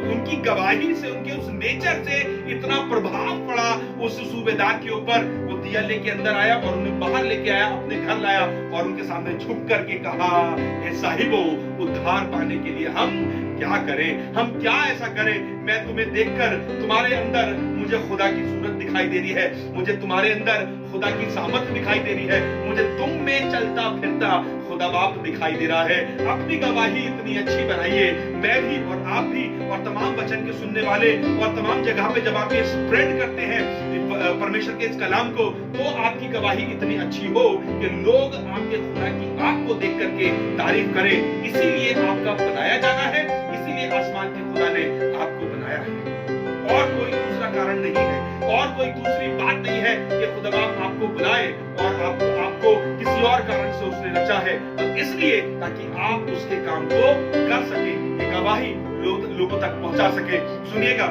उनकी गवाही से, उनके उस नेचर से इतना प्रभाव पड़ा उस सूबेदार के ऊपर, वो दिया लेके अंदर आया और उन्हें बाहर लेके आया, अपने घर लाया और उनके सामने झुक करके कहा, हे साहिबो, उद्धार पाने के लिए हम क्या करें, हम क्या ऐसा करें? मैं तुम्हें देखकर तुम्हारे अंदर मुझे खुदा की सूरत दिखाई दे रही है, मुझे तुम्हारे अंदर खुदा की सामर्थ दिखाई दे रही है, मुझे तुम में चलता फिरता खुदा बाप दिखाई दे रहा है। अपनी गवाही इतनी अच्छी बनाइए, मैं भी और आप भी और तमाम वचन के सुनने वाले और तमाम जगह पे जब आप ये स्प्रेड करते हैं परमेश्वर के इस कलाम को, तो आपकी गवाही इतनी अच्छी हो कि लोग आपके खुदा की आंख को देख करके तारीफ करें। इसीलिए आपका बनाया जाना है, इसीलिए आसमान के खुदा ने आपको बनाया है, और कोई दूसरा कारण नहीं है, और कोई दूसरी बात नहीं है कि खुदा बाप आपको बुलाए और आपको किसी और कारण से उसने रचा है, तो इसलिए ताकि आप उसके काम को कर सके, ये गवाही लोगों तक पहुंचा सके। सुनिएगा,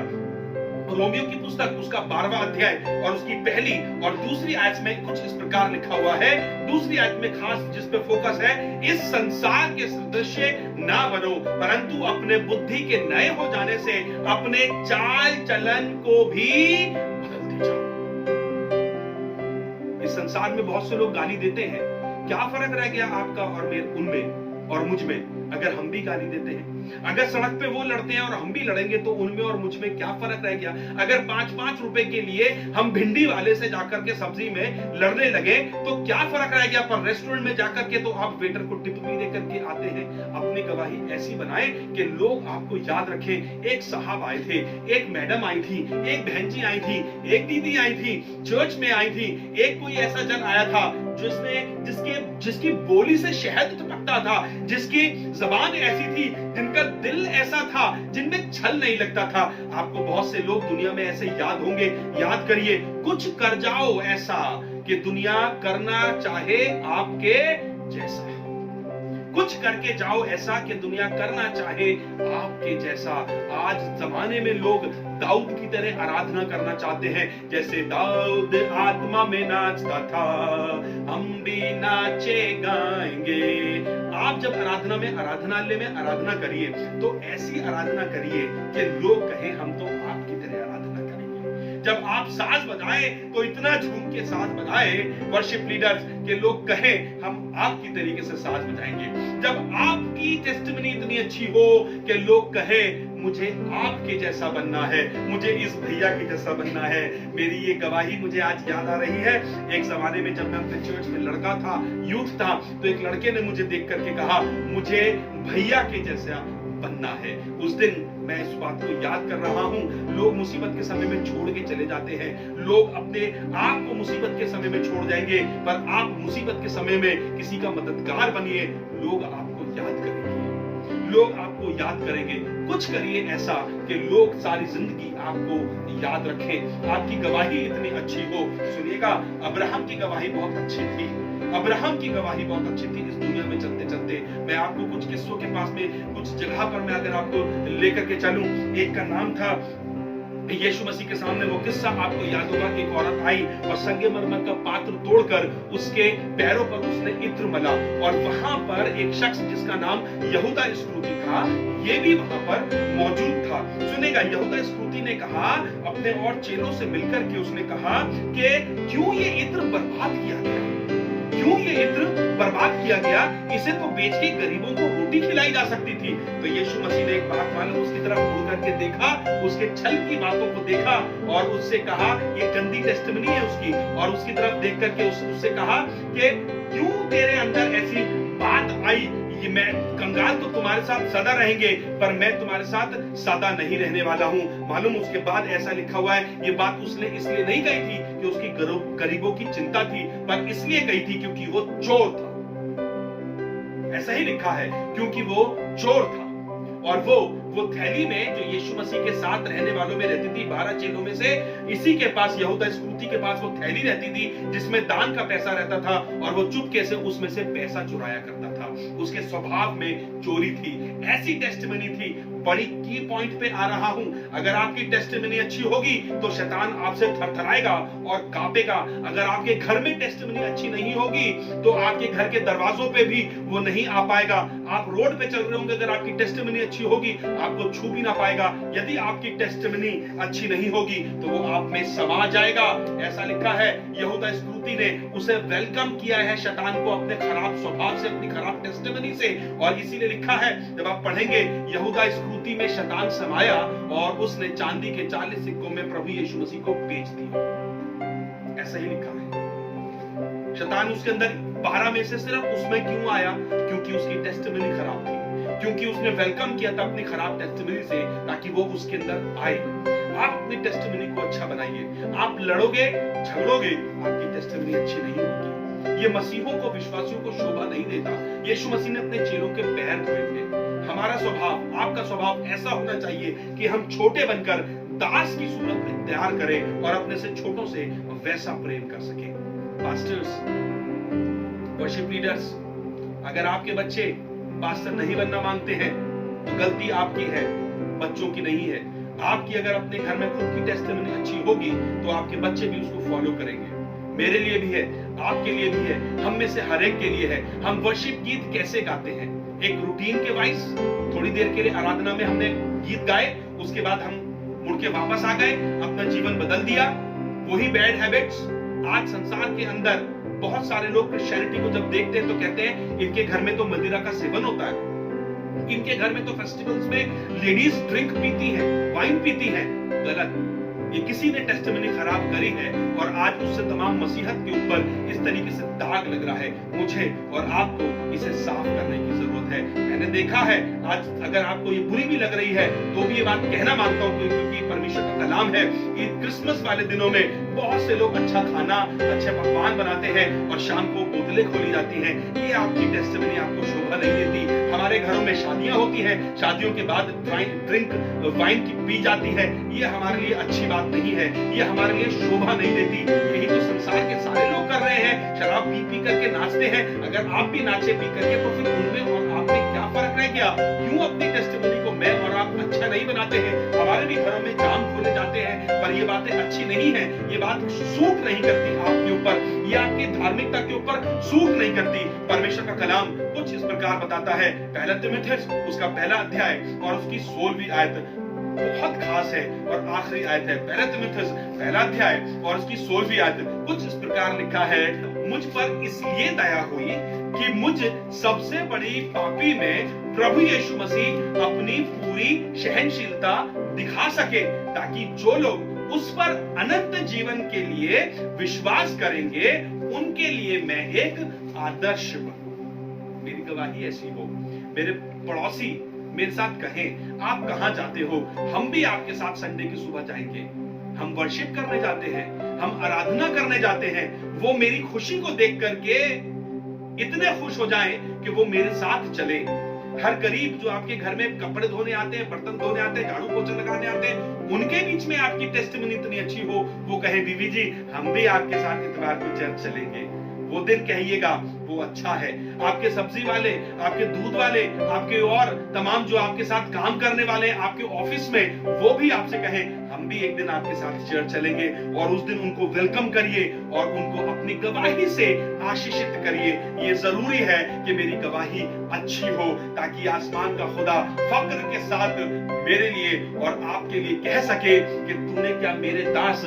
रोमियो की पुस्तक उसका 12वां अध्याय और उसकी पहली और दूसरी आयत में कुछ इस प्रकार लिखा हुआ है। दूसरी आयत में खास जिस पे फोकस है, इस संसार के सदृश्य ना बनो, परंतु अपने बुद्धि के नए हो जाने से अपने चाल चलन को भी बदलते जाओ। इस संसार में बहुत से लोग गाली देते हैं, क्या फर्क रह गया आपका और उनमें और मुझ में अगर हम भी गाली देते हैं? अगर सड़क पे वो लड़ते हैं और हम भी लड़ेंगे तो उनमें और मुझ में क्या फर्क रह गया? अगर 5-5 रुपए के लिए हम भिंडी वाले से जाकर के सब्जी में लड़ने लगे तो क्या फर्क रह गया? पर रेस्टोरेंट में जाकर के तो आप वेटर को टिप भी दे करके आते हैं। अपनी गवाही ऐसी बनाए कि लोग आपको याद रखें। एक साहब आए थे, एक मैडम आई थी, एक बहन जी आई थी, एक दीदी आई थी, चर्च में आई थी, एक कोई ऐसा जन आया था जिसकी बोली से शहद टपकता था, जिसकी जबान ऐसी थी, जिनका दिल ऐसा था, जिनमें छल नहीं लगता था। आपको बहुत से लोग दुनिया में ऐसे याद होंगे। याद करिए, कुछ कर जाओ ऐसा कि दुनिया करना चाहे आपके जैसा। कुछ करके जाओ ऐसा कि दुनिया करना चाहे आपके जैसा। आज जमाने में लोग दाऊद की तरह आराधना करना चाहते हैं, जैसे दाऊद आत्मा में नाचता था, हम भी नाचे गाएंगे। आप जब आराधना में, आराधनालय में आराधना करिए तो ऐसी आराधना करिए कि लोग कहें हम तो आपकी तरह आराधना करेंगे। जब आप साज बजाएं तो इतना झूम के साज बजाएं वर्शिप लीडर्स के लोग कहें हम आपकी तरीके से साज बजाएंगे। जब आपकी टेस्टिमनी इतनी अच्छी हो कि लोग कहें मुझे आपके जैसा बनना है, मुझे इस भैया के जैसा बनना है। मेरी ये गवाही मुझे आज याद आ रही है। एक जमाने में जब मैं अपने चर्च में लड़का था, यूथ था, तो एक लड़के ने मुझे देख करके कहा मुझे भैया के जैसा बनना है। उस दिन मैं इस बात को याद कर रहा हूं। लोग मुसीबत के समय में छोड़ के चले जाते हैं, लोग अपने आप को मुसीबत के समय में छोड़ जाएंगे, पर आप मुसीबत के समय में किसी का मददगार बनिए, लोग आपको याद करेंगे, लोग आपको याद करेंगे। कुछ करिए ऐसा कि लोग सारी जिंदगी आपको याद रखें, आपकी गवाही इतनी अच्छी हो। सुनिएगा, अब्राहम की गवाही बहुत अच्छी थी, अब्राहम की गवाही बहुत अच्छी थी। इस दुनिया में चलते चलते मैं आपको कुछ किस्सों के पास में, कुछ जगह पर मैं अगर आपको लेकर के चलूं, एक का नाम था यीशु मसीह के सामने वो किस्सा आपको याद होगा। एक औरत आई और संगमरमर का पात्र तोड़कर उसके पैरों पर उसने इत्र मला, और वहां पर एक शख्स जिसका नाम यहूदा इस्करियोती था, ये भी वहां पर मौजूद था। सुनेगा, यहूदा इस्करियोती ने कहा अपने और चेलों से मिलकर के, उसने कहा कि क्यों ये इत्र बर्बाद किया गया, क्यों ये इत्र बर्बाद किया गया? इसे तो बेच के गरीबों को रोटी खिलाई जा सकती थी। तो यीशु मसीह ने एक बात मालूम, उसकी तरफ मुड़ करके देखा, उसके छल की बातों को देखा और उससे कहा, ये गंदी टेस्टिमनी है उसकी, और उसकी तरफ देख करके उससे कहा कि क्यों तेरे अंदर ऐसी बात आई? ये मैं कंगाल तो तुम्हारे साथ सदा रहेंगे, पर मैं तुम्हारे साथ सदा नहीं रहने वाला हूं। मालूम उसके बाद ऐसा लिखा हुआ है, ये बात उसने इसलिए नहीं कही थी कि उसकी गरीबों की चिंता थी, पर इसलिए कही थी क्योंकि वो चोर था। ऐसा ही लिखा है, क्योंकि वो चोर था और वो वो थैली में जो यीशु मसीह के साथ रहने वालों में रहती थी, 12 चेलों में से इसी के पास, यहूदा इस्करियोती के पास वो थैली रहती थी जिसमें दान का पैसा रहता था, और वो चुपके से उसमें से पैसा चुराया करता था। उसके स्वभाव में चोरी थी। ऐसी टेस्टिमनी थी। बड़ी की पॉइंट पे आ रहा हूं, अगर आपकी टेस्टिमनी अच्छी होगी तो शैतान आपसे थरथराएगा और कांपेगा। अगर आपके घर में टेस्टिमनी अच्छी नहीं होगी तो आपके घर के दरवाजों पे भी वो नहीं आ पाएगा। आप रोड पे चल रहे होंगे, अगर आपकी टेस्टिमनी अच्छी होगी आपको छू भी ना पाएगा। यदि आपकी टेस्टिमनी अच्छी नहीं होगी तो वो आप में समा जाएगा। ऐसा लिखा है, यहूदा इस्करियोती ने उसे वेलकम किया है शैतान को अपने खराब स्वभाव से, अपनी खराब टेस्टिमनी से। और इसीलिए लिखा है, जब आप पढ़ेंगे, यहूदा इस्करियोती में शैतान समाया और उसने चांदी के 40 सिक्कों में प्रभु यीशु मसीह को बेच दिया। ऐसा ही लिखा है। शैतान उसके अंदर 12 में से सिर्फ उसमें क्यों आया? क्योंकि उसकी टेस्टिमनी खराब थी, क्योंकि उसने वेलकम किया था अपनी खराब टेस्टिमनी से, ताकि वो उसके अंदर आए। आप अपनी टेस्टिमनी को अच्छा बनाइए। आप लड़ोगे, झगड़ोगे, आपकी टेस्टिमनी अच्छी नहीं होगी। ये मसीहों को, विश्वासियों को शोभा नहीं देता। यीशु मसीह ने अपने चेलों के पैर धोए थे। हमारा स्वभाव, आपका स्वभाव ऐसा होना चाहिए कि हम छोटे बनकर दास की सूरत में तैयार करें और अपने से छोटों से वैसा प्रेम कर सके। पास्टर्स, वर्शिप लीडर्स, अगर आपके बच्चे पास्टर नहीं बनना मांगते हैं तो गलती आपकी है, बच्चों की नहीं है। आपकी अगर अपने घर में खुद की टेस्टिमनी अच्छी होगी तो आपके बच्चे भी उसको फॉलो करेंगे। मेरे लिए भी है, आपके लिए भी है, हम में से हर एक के लिए है। हम वर्शिप गीत कैसे गाते हैं? एक रूटीन के वाइज, थोड़ी देर के लिए आराधना में हमने गीत गाए, उसके बाद हम मुड़ के वापस आ गए, अपना जीवन बदल दिया। वही बैड हैबिट्स आज संसार के अंदर बहुत सारे लोग क्रिश्चियनिटी को जब देखते हैं तो कहते हैं इनके घर में तो मदिरा का सेवन होता है, इनके घर में तो फेस्टिवल्स में लेडीज ड्रिंक पीती हैं, वाइन पीती हैं। गलत। ये किसी ने टेस्टिमनी खराब करी है और आज उससे तमाम मसीहत के ऊपर इस तरीके से दाग लग रहा है। मुझे और आपको इसे साफ करने की जरूरत है। मैंने देखा है, आज अगर आपको ये बुरी भी लग रही है तो भी ये बात कहना मानता हूँ, क्योंकि परमेश्वर का कलाम है। ये क्रिसमस वाले दिनों में बहुत से लोग अच्छा खाना, अच्छे पकवान बनाते हैं और शाम को बोतलें खोली जाती हैं। ये आपकी टेस्टिमनी आपको शोभा नहीं देती। हमारे घरों में शादियां होती हैं, शादियों के बाद वाइन की पी जाती है। ये हमारे लिए अच्छी बात नहीं है, ये हमारे लिए शोभा नहीं देती। यही तो संसार के सारे लोग कर रहे हैं, शराब पी करके नाचते हैं। अगर आप भी नाचे पी करके तो फिर उनमें और आप में क्या फर्क रह गया? क्यों अपनी टेस्टिमनी को मैं और आप अच्छा नहीं बनाते हैं? हमारे भी घरों में जाम खोले जाते हैं, पर ये बातें अच्छी नहीं है। ये बात सूट नहीं करती आपके ऊपर, ये आपकी धार्मिकता के ऊपर सूट नहीं करती। परमेश्वर का कलाम कुछ इस प्रकार बताता है। पहला तिमुथियुस उसका पहला अध्याय और उसकी 16वीं आयत बहुत खास है और आखिरी आयत है। पहला तिमुथियुस पहला अध्याय और उसकी 16वीं आयत कुछ इस प्रकार लिखा है, मुझ पर इसलिए दया हुई कि मुझ सबसे बड़ी पापी में प्रभु यीशु मसीह अपनी पूरी सहनशीलता दिखा सके, ताकि जो लोग उस पर अनंत जीवन के लिए विश्वास करेंगे उनके लिए मैं एक आदर्श बनूं। मेरी गवाही ऐसी हो, मेरे पड़ोसी मेरे साथ कहें, आप कहां जाते हो? हम भी आपके साथ संडे की सुबह जाएंगे। हम वर्शिप करने जाते हैं, हम आराधना करने जाते हैं। वो मेरी खुशी को देख करके इतने खुश हो जाएं कि वो मेरे साथ चले। हर गरीब जो आपके घर में कपड़े धोने आते हैं, बर्तन धोने आते हैं, झाड़ू पोछा लगाने आते हैं, उनके बीच में आपकी टेस्टिमनी इतनी अच्छी हो, वो कहे बीवी जी हम भी आपके साथ इतवार को चर्च चलेंगे। वो दिन कहिएगा वो अच्छा है। आपके सब्जी वाले, आपके दूध वाले, आपके और तमाम जो आपके साथ काम करने वाले हैं आपके ऑफिस में, वो भी आपसे कहें हम भी एक दिन आपके साथ चर्च चलेंगे। और उस दिन उनको वेलकम करिए और उनको अपनी गवाही से आशीषित करिए। ये जरूरी है कि मेरी गवाही अच्छी हो, ताकि आसमान का खुदा फक्र के साथ मेरे लिए और आपके लिए कह सके कि तूने क्या मेरे दास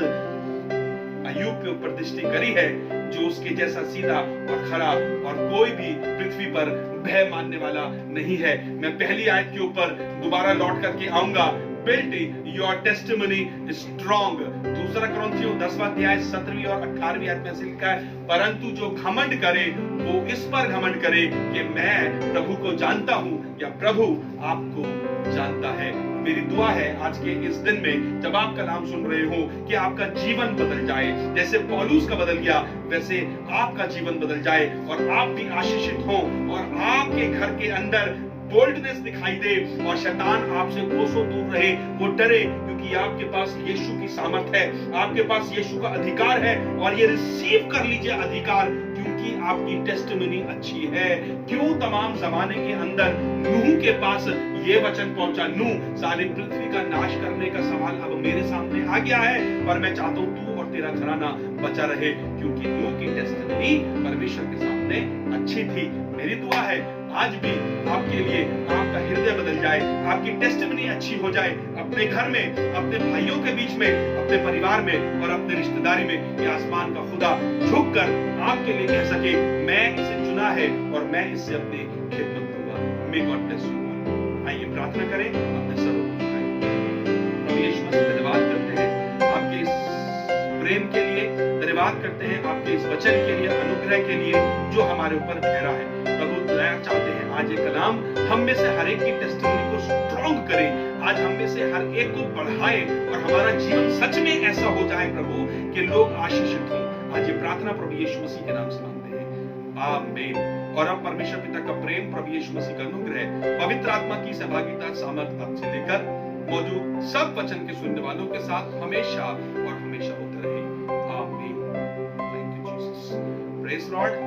अय्यूब के ऊपर दृष्टि करी है, जो उसके जैसा सीधा और खरा और कोई भी पृथ्वी पर भय मानने वाला नहीं है। मैं पहली आयत के ऊपर दोबारा लौट करके आऊंगा। Build your testimony strong. दूसरा कुरिन्थियों 10वां अध्याय 17वीं और 18वीं आयत में ऐसे लिखा है, परंतु जो घमंड करे वो इस पर घमंड करे कि मैं प्रभु को जानता हूं या प्रभु आपको जानता है। मेरी दुआ है आज के इस दिन में जब आप कलाम सुन रहे हो कि आपका जीवन बदल जाए, जैसे पौलुस का बदल गया वैसे आपका जीवन बदल जाए और आप भी आशीषित हो और आपके घर के अंदर बोल्डनेस दिखाई दे और शैतान आपसे कोसों दूर रहे, वो डरे, क्योंकि आपके पास यीशु की सामर्थ है, आपके पास यीशु का अधिकार है और ये रिसीव कर लीजिए अधिकार, क्योंकि आपकी टेस्टिमनी अच्छी है। क्यों तमाम जमाने के अंदर नूह के पास ये वचन पहुंचा, नूह सारी पृथ्वी का नाश करने का सवाल अब मेरे सामने आ गया है, पर मैं चाहता हूं तू और तेरा घराना बचा रहे, क्योंकि नूह की टेस्टिमनी परमेश्वर के सामने अच्छी थी। मेरी दुआ है आज भी आपके लिए आपका हृदय बदल जाए, आपकी टेस्टिमनी अच्छी हो जाए, अपने घर में, अपने भाइयों के बीच में, अपने परिवार में और अपने रिश्तेदारी में, ये आसमान का खुदा झुककर आपके लिए कह सके मैं इसे चुना है और मैं इससे अपनी खिदमत करूंगा। मे गॉड ब्लेस यू। आइए प्रार्थना करें, अपने सरों को झुकाएं। प्रभु यीशु मसीह धन्यवाद करते हैं आपके इस प्रेम के लिए, धन्यवाद करते हैं आपके इस वचन के लिए, अनुग्रह के लिए जो हमारे ऊपर ठहरा है। प्रभु दया चाहते हैं आज ये कलाम हम में से हर एक की टेस्टिमनी को स्ट्रॉन्ग करे, आज हम में से हर एक को बढ़ाए और हमारा जीवन सच में ऐसा हो जाए प्रभु कि लोग आशीषित हों। आज ये प्रार्थना प्रभु यीशु मसीह के नाम से मांगते हैं, आमीन। और अब परमेश्वर पिता का प्रेम, प्रभु यीशु मसीह का अनुग्रह, पवित्र आत्मा की सहभागिता, सामर्थ अब से लेकर मौजूद सब वचन के सुनने वालों के साथ हमेशा और हमेशा होते रहे, आमीन। Thank you Jesus, praise Lord.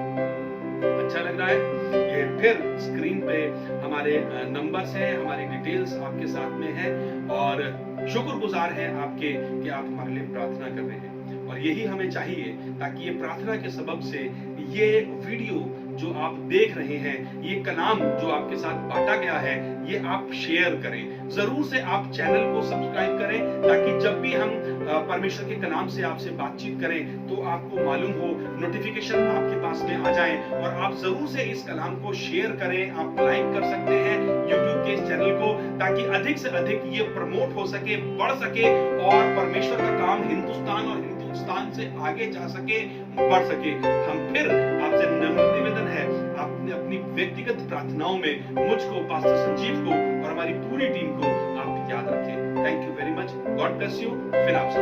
अच्छा लग रहा है? ये फिर स्क्रीन पे हमारे नंबर्स हैं, हमारी डिटेल्स आपके साथ में हैं और शुक्रगुजार हैं आपके कि आप हमारे लिए प्रार्थना कर रहे हैं और यही हमें चाहिए, ताकि ये प्रार्थना के सबब से ये वीडियो जो आप देख रहे हैं, ये कलाम जो आपके साथ बांटा गया है, ये आप शेयर करें। जरूर से आप चैनल को सब्सक्राइब करें, ताकि जब भी हम परमेश्वर के कलाम से आपसे बातचीत करें तो आपको मालूम हो, नोटिफिकेशन आपके पास में आ जाए। और आप जरूर से इस कलाम को शेयर करें, आप लाइक कर सकते हैं यूट्यूब के इस चैनल को, ताकि अधिक से अधिक ये प्रमोट हो सके, बढ़ सके और परमेश्वर का काम हिंदुस्तान और हिंदुस्तान से आगे जा सके, बढ़ सके। हम फिर आपसे नम्र निवेदन है, आपने अपनी व्यक्तिगत प्रार्थनाओं में मुझको, पास्टर संजीव को और हमारी पूरी टीम को आप याद रखें। Thank you very much, God bless you. फिर आपसे